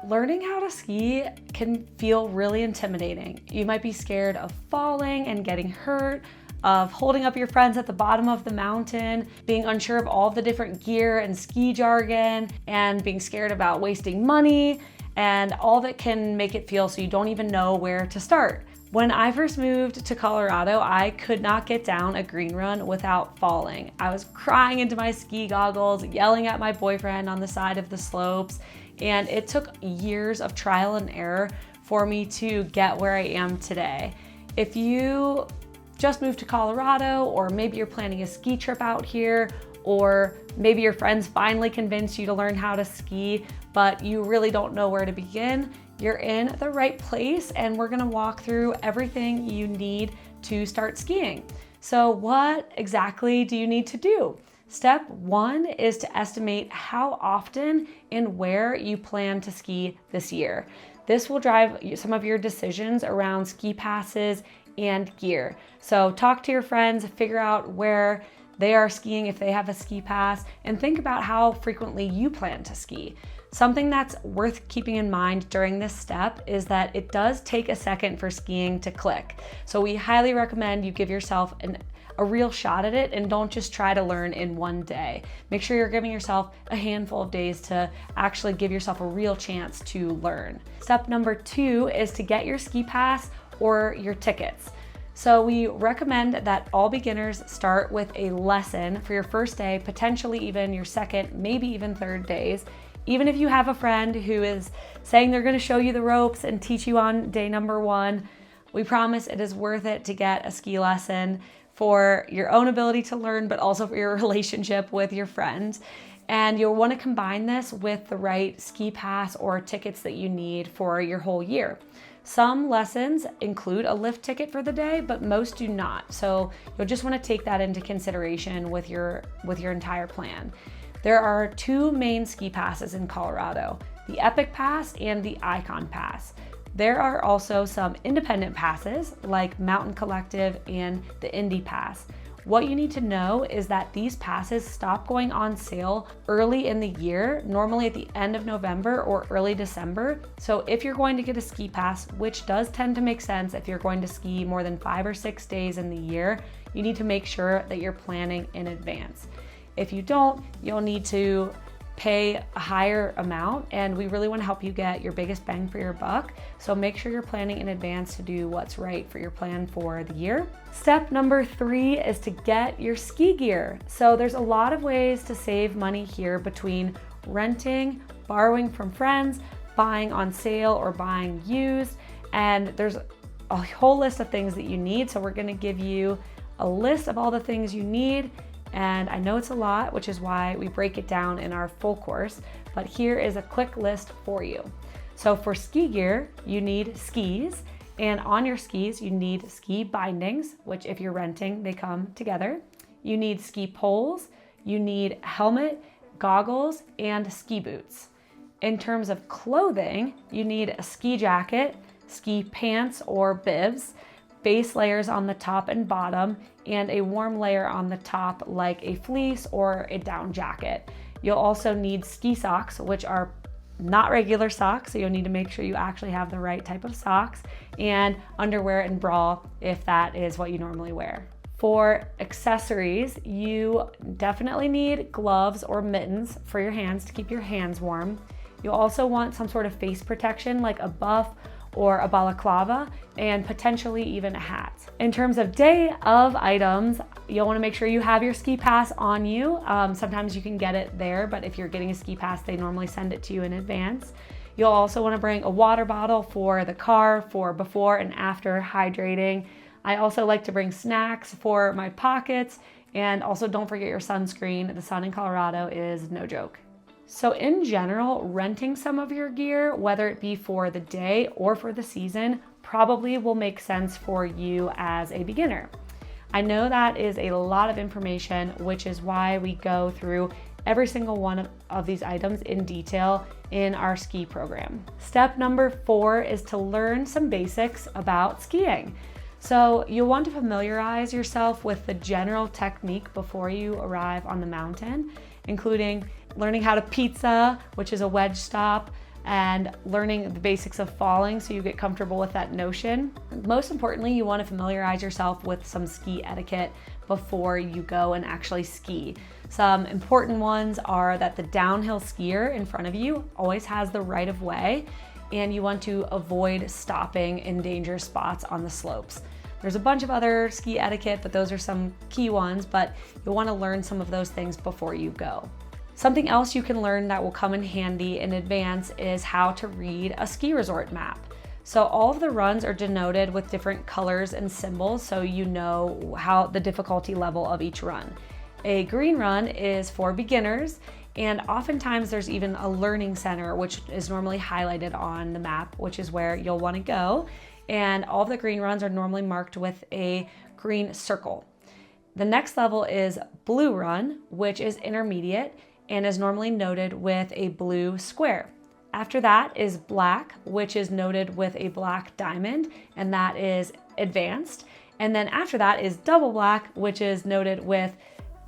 Learning how to ski can feel really intimidating. You might be scared of falling and getting hurt, of holding up your friends at the bottom of the mountain, being unsure of all the different gear and ski jargon, and being scared about wasting money, and all that can make it feel so you don't even know where to start. When I first moved to Colorado, I could not get down a green run without falling. I was crying into my ski goggles, yelling at my boyfriend on the side of the slopes, and it took years of trial and error for me to get where I am today. If you just moved to Colorado, or maybe you're planning a ski trip out here, or maybe your friends finally convinced you to learn how to ski, but you really don't know where to begin, you're in the right place, and we're gonna walk through everything you need to start skiing. So what exactly do you need to do? Step one is to estimate how often and where you plan to ski this year. This will drive some of your decisions around ski passes and gear. So talk to your friends, figure out where they are skiing if they have a ski pass, and think about how frequently you plan to ski. Something that's worth keeping in mind during this step is that it does take a second for skiing to click. So we highly recommend you give yourself a real shot at it and don't just try to learn in one day. Make sure you're giving yourself a handful of days to actually give yourself a real chance to learn. Step number 2 is to get your ski pass or your tickets. So we recommend that all beginners start with a lesson for your first day, potentially even your second, maybe even third days. Even if you have a friend who is saying they're gonna show you the ropes and teach you on day number 1, we promise it is worth it to get a ski lesson for your own ability to learn, but also for your relationship with your friend. And you'll wanna combine this with the right ski pass or tickets that you need for your whole year. Some lessons include a lift ticket for the day, but most do not. So you'll just wanna take that into consideration with your entire plan. There are 2 main ski passes in Colorado, the Epic Pass and the Icon Pass. There are also some independent passes like Mountain Collective and the Indy Pass. What you need to know is that these passes stop going on sale early in the year, normally at the end of November or early December. So if you're going to get a ski pass, which does tend to make sense if you're going to ski more than 5 or 6 days in the year, you need to make sure that you're planning in advance. If you don't, you'll need to pay a higher amount, and we really want to help you get your biggest bang for your buck. So make sure you're planning in advance to do what's right for your plan for the year. Step number 3 is to get your ski gear. So there's a lot of ways to save money here between renting, borrowing from friends, buying on sale, or buying used. And there's a whole list of things that you need. So we're going to give you a list of all the things you need. And I know it's a lot, which is why we break it down in our full course, but here is a quick list for you. So for ski gear, you need skis, and on your skis, you need ski bindings, which if you're renting, they come together. You need ski poles, you need helmet, goggles, and ski boots. In terms of clothing, you need a ski jacket, ski pants or bibs, base layers on the top and bottom, and a warm layer on the top like a fleece or a down jacket. You'll also need ski socks, which are not regular socks, so you'll need to make sure you actually have the right type of socks, and underwear and bra if that is what you normally wear. For accessories, you definitely need gloves or mittens for your hands to keep your hands warm. You'll also want some sort of face protection like a buff or a balaclava, and potentially even a hat. In terms of day of items, you'll wanna make sure you have your ski pass on you. Sometimes you can get it there, but if you're getting a ski pass, they normally send it to you in advance. You'll also wanna bring a water bottle for the car for before and after hydrating. I also like to bring snacks for my pockets, and also don't forget your sunscreen. The sun in Colorado is no joke. So in general, renting some of your gear, whether it be for the day or for the season, probably will make sense for you as a beginner. I know that is a lot of information, which is why we go through every single one of these items in detail in our ski program. Step number 4 is to learn some basics about skiing. So you'll want to familiarize yourself with the general technique before you arrive on the mountain, including learning how to pizza, which is a wedge stop, and learning the basics of falling so you get comfortable with that notion. Most importantly, you want to familiarize yourself with some ski etiquette before you go and actually ski. Some important ones are that the downhill skier in front of you always has the right of way, and you want to avoid stopping in dangerous spots on the slopes. There's a bunch of other ski etiquette, but those are some key ones, but you'll want to learn some of those things before you go. Something else you can learn that will come in handy in advance is how to read a ski resort map. So all of the runs are denoted with different colors and symbols, so you know how the difficulty level of each run. A green run is for beginners, and oftentimes there's even a learning center, which is normally highlighted on the map, which is where you'll want to go. And all of the green runs are normally marked with a green circle. The next level is blue run, which is intermediate and is normally noted with a blue square. After that is black, which is noted with a black diamond, and that is advanced. And then after that is double black, which is noted with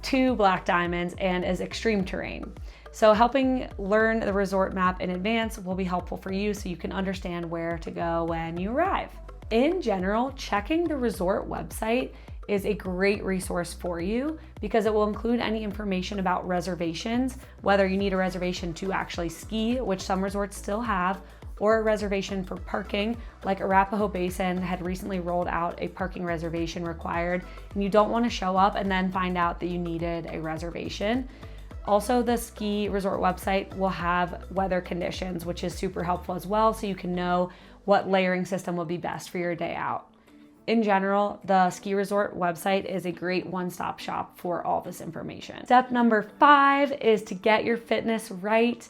2 black diamonds and is extreme terrain. So helping learn the resort map in advance will be helpful for you so you can understand where to go when you arrive. In general, checking the resort website is a great resource for you because it will include any information about reservations, whether you need a reservation to actually ski, which some resorts still have, or a reservation for parking, like Arapahoe Basin had recently rolled out a parking reservation required, and you don't want to show up and then find out that you needed a reservation. Also, the ski resort website will have weather conditions, which is super helpful as well, so you can know what layering system will be best for your day out. In general, the ski resort website is a great one-stop shop for all this information. Step number 5 is to get your fitness right.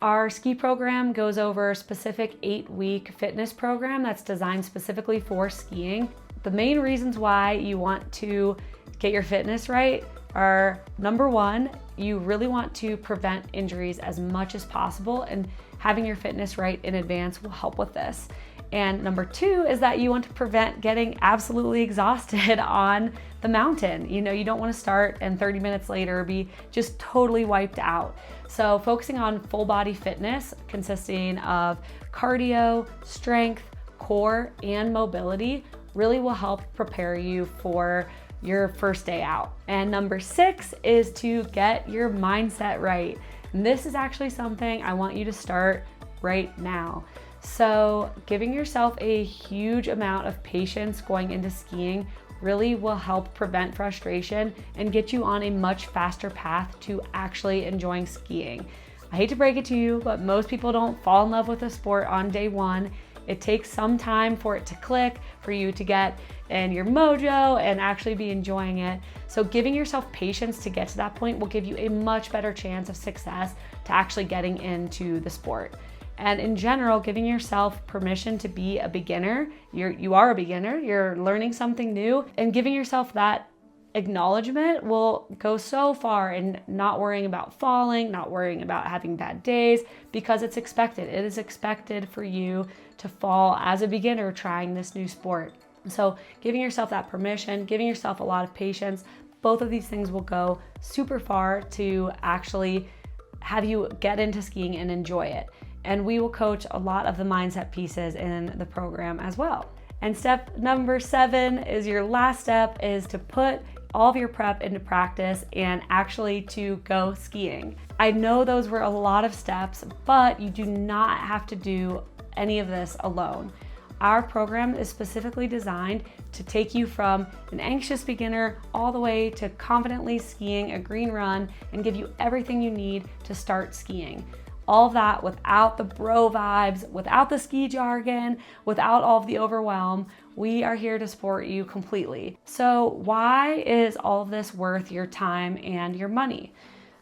Our ski program goes over a specific 8-week fitness program that's designed specifically for skiing. The main reasons why you want to get your fitness right are, number 1, you really want to prevent injuries as much as possible, and having your fitness right in advance will help with this. And number 2 is that you want to prevent getting absolutely exhausted on the mountain. You know, you don't want to start and 30 minutes later be just totally wiped out. So focusing on full body fitness consisting of cardio, strength, core, and mobility really will help prepare you for your first day out. And number 6 is to get your mindset right. And this is actually something I want you to start right now. So giving yourself a huge amount of patience going into skiing really will help prevent frustration and get you on a much faster path to actually enjoying skiing. I hate to break it to you, but most people don't fall in love with a sport on day 1. It takes some time for it to click, for you to get in your mojo and actually be enjoying it. So giving yourself patience to get to that point will give you a much better chance of success to actually getting into the sport. And in general, giving yourself permission to be a beginner. You are a beginner, you're learning something new, and giving yourself that acknowledgement will go so far in not worrying about falling, not worrying about having bad days, because it's expected. It is expected for you to fall as a beginner trying this new sport. So giving yourself that permission, giving yourself a lot of patience, both of these things will go super far to actually have you get into skiing and enjoy it. And we will coach a lot of the mindset pieces in the program as well. And step number 7 is your last step, is to put all of your prep into practice and actually to go skiing. I know those were a lot of steps, but you do not have to do any of this alone. Our program is specifically designed to take you from an anxious beginner all the way to confidently skiing a green run and give you everything you need to start skiing. All of that without the bro vibes, without the ski jargon, without all of the overwhelm. We are here to support you completely. So why is all of this worth your time and your money?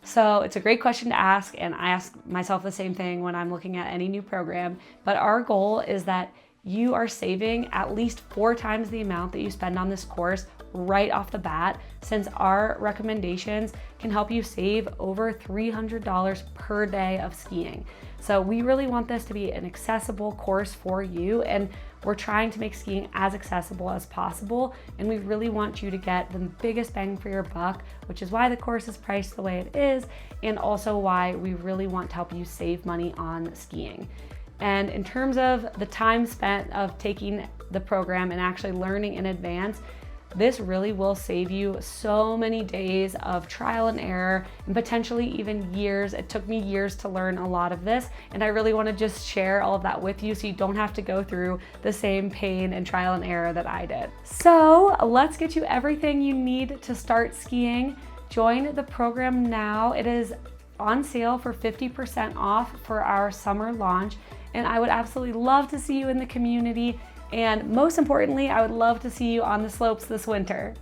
So it's a great question to ask, and I ask myself the same thing when I'm looking at any new program. But our goal is that you are saving at least 4 times the amount that you spend on this course right off the bat, since our recommendations can help you save over $300 per day of skiing. So we really want this to be an accessible course for you, and We're trying to make skiing as accessible as possible, and we really want you to get the biggest bang for your buck, which is why the course is priced the way it is, and also why we really want to help you save money on skiing. And in terms of the time spent of taking the program and actually learning in advance, this really will save you so many days of trial and error and potentially even years. It took me years to learn a lot of this, and I really want to just share all of that with you so you don't have to go through the same pain and trial and error that I did. So let's get you everything you need to start skiing. Join the program now. It is on sale for 50% off for our summer launch, and I would absolutely love to see you in the community. And most importantly, I would love to see you on the slopes this winter.